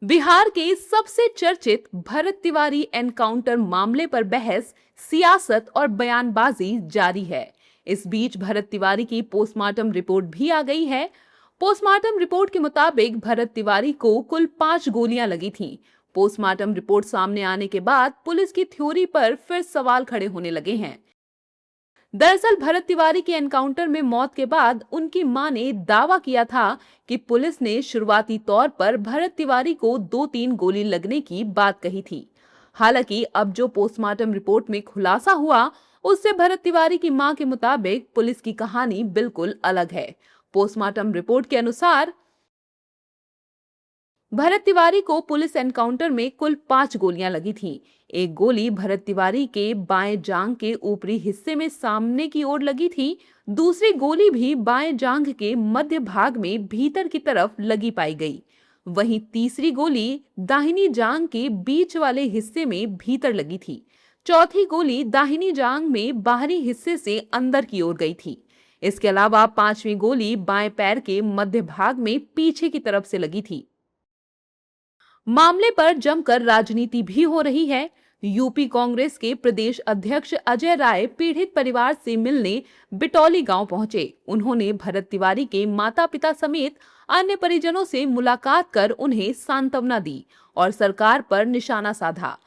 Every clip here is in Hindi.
बिहार के सबसे चर्चित भरत तिवारी एनकाउंटर मामले पर बहस, सियासत और बयानबाजी जारी है। इस बीच भरत तिवारी की पोस्टमार्टम रिपोर्ट भी आ गई है। पोस्टमार्टम रिपोर्ट के मुताबिक भरत तिवारी को कुल 5 गोलियां लगी थीं। पोस्टमार्टम रिपोर्ट सामने आने के बाद पुलिस की थ्योरी पर फिर सवाल खड़े होने लगे हैं। दरअसल भरत तिवारी के एनकाउंटर में मौत के बाद उनकी मां ने दावा किया था कि पुलिस ने शुरुआती तौर पर भरत तिवारी को 2-3 गोली लगने की बात कही थी। हालांकि अब जो पोस्टमार्टम रिपोर्ट में खुलासा हुआ, उससे भरत तिवारी की मां के मुताबिक पुलिस की कहानी बिल्कुल अलग है। पोस्टमार्टम रिपोर्ट के अनुसार भरत तिवारी को पुलिस एनकाउंटर में कुल 5 गोलियां लगी थीं। एक गोली भरत तिवारी के बाएं जांघ के ऊपरी हिस्से में सामने की ओर लगी थी। दूसरी गोली भी बाएं जांघ के मध्य भाग में भीतर की तरफ लगी पाई गई। वहीं तीसरी गोली दाहिनी जांघ के बीच वाले हिस्से में भीतर लगी थी। चौथी गोली दाहिनी जांघ में बाहरी हिस्से से अंदर की ओर गई थी। इसके अलावा पांचवी गोली बाएं पैर के मध्य भाग में पीछे की तरफ से लगी थी। मामले पर जमकर राजनीति भी हो रही है। यूपी कांग्रेस के प्रदेश अध्यक्ष अजय राय पीड़ित परिवार से मिलने बिटौली गांव पहुंचे। उन्होंने भरत तिवारी के माता-पिता समेत अन्य परिजनों से मुलाकात कर उन्हें सांत्वना दी और सरकार पर निशाना साधा।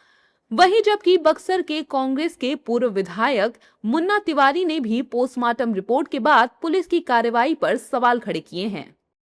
वहीं जबकि बक्सर के कांग्रेस के पूर्व विधायक मुन्ना तिवारी ने भी पोस्टमार्टम रिपोर्ट के बाद पुलिस की कार्रवाई पर सवाल खड़े किए हैं।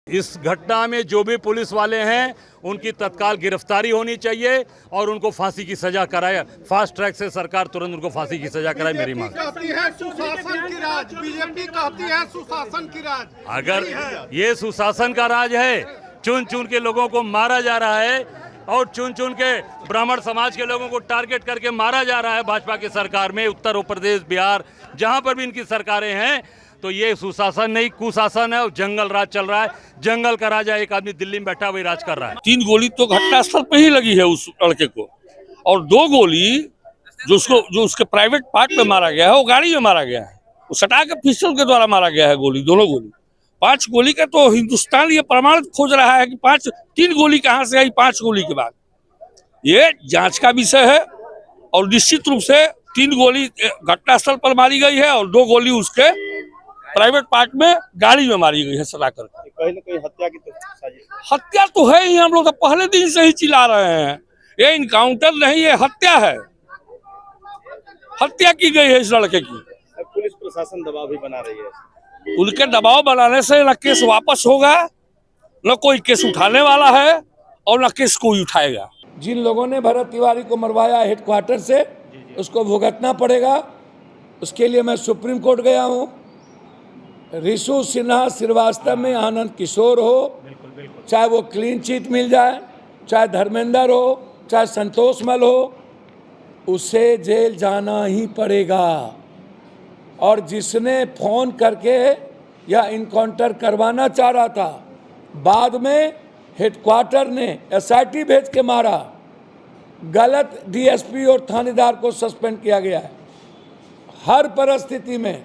इस घटना में जो भी पुलिस वाले हैं उनकी तत्काल गिरफ्तारी होनी चाहिए और उनको फांसी की सजा कराए। फास्ट ट्रैक से सरकार तुरंत उनको फांसी की सजा कराए, मेरी मांग। कहती है सुशासन की राज, बीजेपी कहती है सुशासन की राज। अगर ये सुशासन का राज है, चुन चुन के लोगों को मारा जा रहा है और चुन चुन के ब्राह्मण समाज के लोगों को टारगेट करके मारा जा रहा है भाजपा की सरकार में, उत्तर प्रदेश, बिहार, जहां पर भी इनकी सरकारें हैं, तो ये सुशासन नहीं कुशासन है और जंगल राज चल रहा है। जंगल का राजा एक आदमी दिल्ली में बैठा वही राज कर रहा है। 3 गोली तो घटनास्थल पे ही लगी है उस लड़के को, और 2 गोली जो उसके प्राइवेट पार्ट में मारा गया है वो गाड़ी में मारा गया है। वो सटा के पिस्टल के द्वारा मारा गया है गोली, दोनों गोली। 5 गोली का तो हिंदुस्तान ये प्रमाणित खोज रहा है कि 3 गोली कहाँ से आई 5 गोली के बाद। ये जांच का विषय है और निश्चित रूप से 3 गोली घटनास्थल पर मारी गई है और 2 गोली उसके प्राइवेट पार्ट में गाड़ी में मारी गई है सटा कर। कहीं न कहीं हत्या की साजिश। हत्या तो है ही, हम लोग तो पहले दिन से ही चिल्ला रहे हैं। ये इनकाउंटर नहीं, ये हत्या है। हत्या की गई है इस लड़के की। अब पुलिस प्रशासन दबाव भी बना रही है। उनके दबाव बनाने से न केस वापस होगा, न कोई केस उठाने वाला है और न केस कोई उठाएगा। जिन लोगों ने भरत तिवारी को मरवाया हेडक्वार्टर से, उसको भुगतना पड़ेगा। उसके लिए मैं सुप्रीम कोर्ट गया हूँ। रिशु सिन्हा श्रीवास्तव में आनंद किशोर हो, चाहे वो क्लीन चिट मिल जाए, चाहे धर्मेंद्र हो, चाहे संतोष मल हो, उसे जेल जाना ही पड़ेगा। और जिसने फोन करके या इनकाउंटर करवाना चाह रहा था, बाद में हेडक्वार्टर ने SIT भेज के मारा। गलत DSP और थानेदार को सस्पेंड किया गया है। हर परिस्थिति में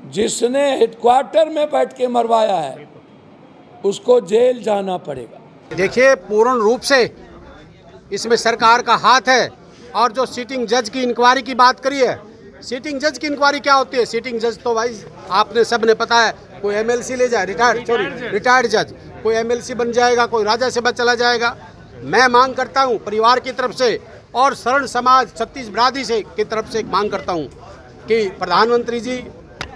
जिसने हेडक्वार्टर में बैठ के मरवाया है उसको जेल जाना पड़ेगा। देखिए, पूर्ण रूप से इसमें सरकार का हाथ है। और जो सिटिंग जज की इंक्वायरी की बात करी है, सिटिंग जज की इंक्वायरी क्या होती है? सिटिंग जज तो भाई आपने सबने पता है, कोई MLC ले जाए, रिटायर्ड जज, कोई MLC बन जाएगा, कोई राज्यसभा चला जाएगा। मैं मांग करता हूँ परिवार की तरफ से और शरण समाज छत्तीस बिरादरी से की तरफ से मांग करता हूँ कि प्रधानमंत्री जी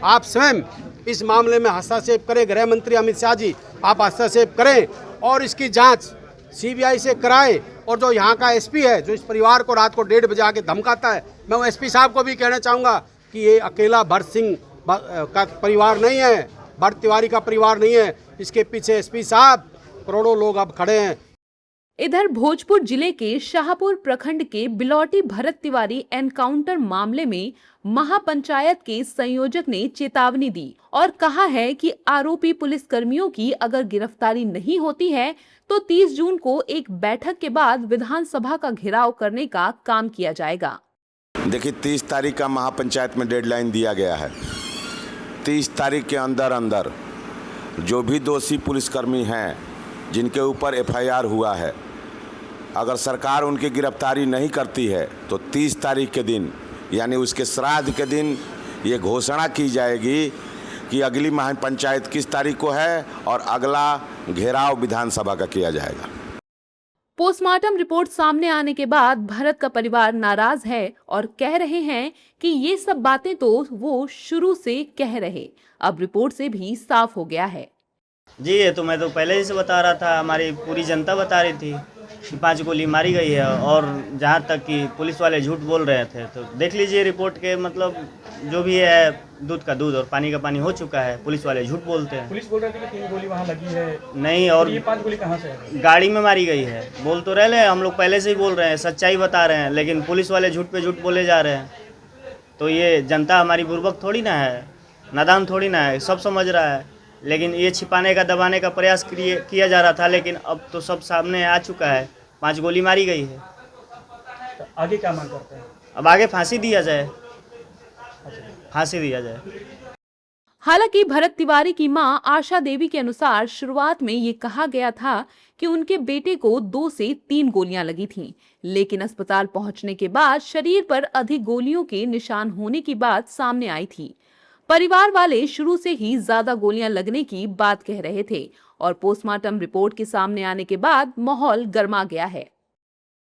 आप स्वयं इस मामले में हस्तक्षेप करें। गृह मंत्री अमित शाह जी आप हस्तक्षेप करें और इसकी जांच CBI से कराएं। और जो यहाँ का SP है, जो इस परिवार को रात को 1:30 बजे आके धमकाता है, मैं वो SP साहब को भी कहना चाहूँगा कि ये अकेला भरत सिंह का परिवार नहीं है, भरत तिवारी का परिवार नहीं है। इसके पीछे SP साहब, करोड़ों लोग अब खड़े हैं। इधर भोजपुर जिले के शाहपुर प्रखंड के बिलौटी भरत तिवारी एनकाउंटर मामले में महापंचायत के संयोजक ने चेतावनी दी और कहा है कि आरोपी पुलिसकर्मियों की अगर गिरफ्तारी नहीं होती है तो 30 जून को एक बैठक के बाद विधानसभा का घेराव करने का काम किया जाएगा। देखिए, 30 तारीख का महापंचायत में डेडलाइन दिया गया है। 30 तारीख के अंदर जो भी दोषी पुलिसकर्मी हैं जिनके ऊपर FIR हुआ है अगर सरकार उनकी गिरफ्तारी नहीं करती है तो 30 तारीख के दिन यानी उसके श्राद्ध के दिन ये घोषणा की जाएगी कि अगली महापंचायत किस तारीख को है और अगला घेराव विधानसभा का किया जाएगा। पोस्टमार्टम रिपोर्ट सामने आने के बाद भरत का परिवार नाराज है और कह रहे हैं कि ये सब बातें तो वो शुरू से कह रहे, अब रिपोर्ट से भी साफ हो गया है। जी ये तो मैं तो पहले ही से बता रहा था, हमारी पूरी जनता बता रही थी कि 5 गोली मारी गई है, और जहाँ तक कि पुलिस वाले झूठ बोल रहे थे। तो देख लीजिए रिपोर्ट के, मतलब जो भी है दूध का दूध और पानी का पानी हो चुका है। पुलिस वाले झूठ बोलते हैं। पुलिस बोल रहे थे कि 3 गोली वहाँ लगी है। नहीं, और ये 5 गोली कहाँ से है? गाड़ी में मारी गई है। बोल तो रहे हम लोग पहले से ही बोल रहे हैं, सच्चाई बता रहे हैं, लेकिन पुलिस वाले झूठ पे झूठ बोले जा रहे हैं। तो ये जनता हमारी बुर्बक थोड़ी ना है, नादान थोड़ी ना है, सब समझ रहा है। लेकिन ये छिपाने का, दबाने का प्रयास किया जा रहा था, लेकिन अब तो सब सामने आ चुका है। 5 गोली मारी गई है। तो आगे क्या मांग करते हैं? अब आगे फांसी दिया जाए, फांसी दिया जाए। हालांकि भरत तिवारी की मां आशा देवी के अनुसार शुरुआत में ये कहा गया था कि उनके बेटे को 2 से 3 गोलियां लगी थीं, लेकिन अस्पताल पहुंचने के बाद शरीर पर अधिक गोलियों के निशान होने की बात सामने आई थी। परिवार वाले शुरू से ही ज्यादा गोलियां लगने की बात कह रहे थे और पोस्टमार्टम रिपोर्ट के सामने आने के बाद माहौल गर्मा गया है।